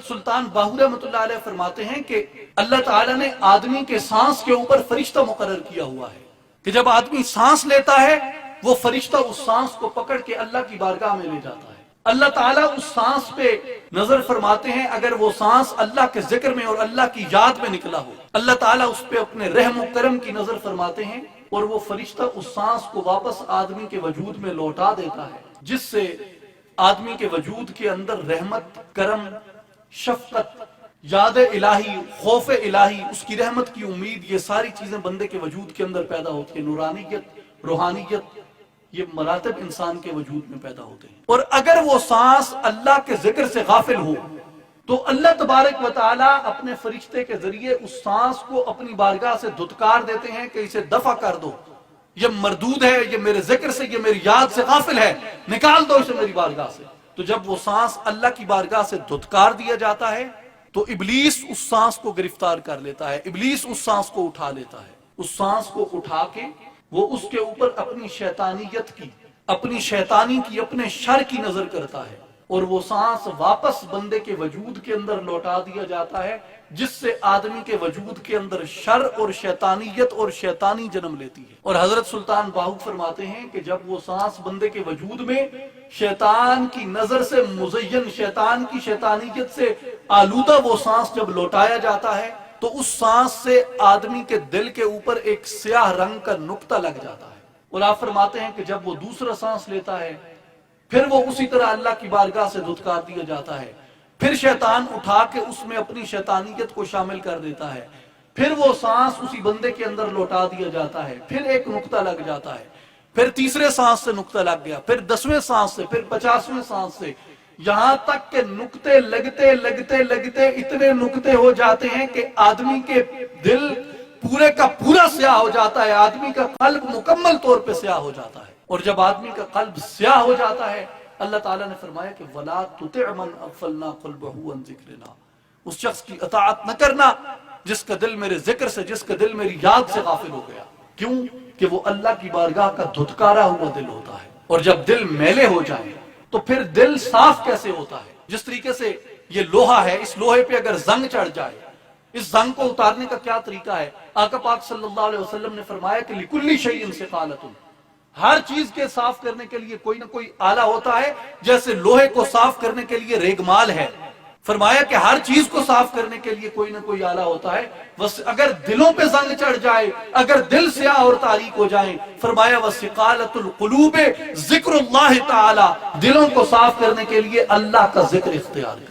حضرت سلطان باہو رحمۃ اللہ علیہ فرماتے ہیں کہ اللہ تعالیٰ نے آدمی کے سانس کے اوپر فرشتہ مقرر کیا ہوا ہے کہ جب آدمی سانس لیتا ہے وہ فرشتہ اس سانس کو پکڑ کے اللہ کی بارگاہ میں لے جاتا ہے. اللہ تعالیٰ اس سانس پہ نظر فرماتے ہیں. اگر وہ سانس اللہ کے ذکر میں اور اللہ کی یاد میں نکلا ہو, اللہ تعالیٰ اس پہ اپنے رحم و کرم کی نظر فرماتے ہیں اور وہ فرشتہ اس سانس کو واپس آدمی کے وجود میں لوٹا دیتا ہے, جس سے آدمی کے وجود کے اندر رحمت, کرم, شفقت, یاد الہی, خوف الہی, اس کی رحمت کی امید, یہ ساری چیزیں بندے کے وجود کے اندر پیدا ہوتی ہیں. نورانیت, روحانیت, یہ مراتب انسان کے وجود میں پیدا ہوتے ہیں. اور اگر وہ سانس اللہ کے ذکر سے غافل ہو تو اللہ تبارک و تعالیٰ اپنے فرشتے کے ذریعے اس سانس کو اپنی بارگاہ سے دھتکار دیتے ہیں کہ اسے دفع کر دو, یہ مردود ہے, یہ میرے ذکر سے, یہ میری یاد سے غافل ہے, نکال دو اسے میری بارگاہ سے. تو جب وہ سانس اللہ کی بارگاہ سے دھتکار دیا جاتا ہے تو ابلیس اس سانس کو گرفتار کر لیتا ہے, ابلیس اس سانس کو اٹھا لیتا ہے. اس سانس کو اٹھا کے وہ اس کے اوپر اپنی شیطانیت کی, اپنی شیطانی کی, اپنے شر کی نظر کرتا ہے اور وہ سانس واپس بندے کے وجود کے اندر لوٹا دیا جاتا ہے, جس سے آدمی کے وجود کے اندر شر اور شیطانیت اور شیطانی جنم لیتی ہے. اور حضرت سلطان باہو فرماتے ہیں کہ جب وہ سانس بندے کے وجود میں شیطان کی نظر سے مزین, شیطان کی شیطانیت سے آلودہ وہ سانس جب لوٹایا جاتا ہے تو اس سانس سے آدمی کے دل کے اوپر ایک سیاہ رنگ کا نقطہ لگ جاتا ہے. اور آپ فرماتے ہیں کہ جب وہ دوسرا سانس لیتا ہے پھر وہ اسی طرح اللہ کی بارگاہ سے دھتکار دیا جاتا ہے, پھر شیطان اٹھا کے اس میں اپنی شیطانیت کو شامل کر دیتا ہے, پھر وہ سانس اسی بندے کے اندر لوٹا دیا جاتا ہے, پھر ایک نقطہ لگ جاتا ہے, پھر تیسرے سانس سے نقطہ لگ گیا, پھر 10ویں سانس سے, پھر 50ویں سانس سے, یہاں تک کہ نقطے لگتے لگتے لگتے اتنے نقطے ہو جاتے ہیں کہ آدمی کے دل پورے کا پورا سیاہ ہو جاتا ہے, آدمی کا قلب مکمل طور پہ سیاہ ہو جاتا ہے. اور جب آدمی کا قلب سیاہ ہو جاتا ہے اللہ تعالیٰ نے فرمایا کہ وَلَا تُطِعْ مَنْ أَغْفَلْنَا قَلْبَهُ عَنْ ذِكْرِنَا, اس شخص کی اطاعت نہ کرنا جس کا دل میرے ذکر سے, جس کا دل میری یاد سے غافل ہو گیا. کیوں کہ وہ اللہ کی بارگاہ کا دھتکارا ہوا دل ہوتا ہے. اور جب دل میلے ہو جائے تو پھر دل صاف کیسے ہوتا ہے؟ جس طریقے سے یہ لوہا ہے, اس لوہے پہ اگر زنگ چڑھ جائے, اس زنگ کو اتارنے کا کیا طریقہ ہے؟ آقا پاک صلی اللہ علیہ وسلم نے فرمایا کہ لِكُلِّ شَيْءٍ سِقَالَةٌ, ہر چیز کے صاف کرنے کے لیے کوئی نہ کوئی آلہ ہوتا ہے, جیسے لوہے کو صاف کرنے کے لیے ریگمال ہے. فرمایا کہ ہر چیز کو صاف کرنے کے لیے کوئی نہ کوئی آلہ ہوتا ہے. اگر دلوں پہ زنگ چڑھ جائے, اگر دل سیاہ اور تاریک ہو جائیں, فرمایا وَسِقَالَةُ الْقُلُوبِ ذِكْرُ اللَّهِ تَعَالَى, دلوں کو صاف کرنے کے لیے اللہ کا ذکر اختیار کریں.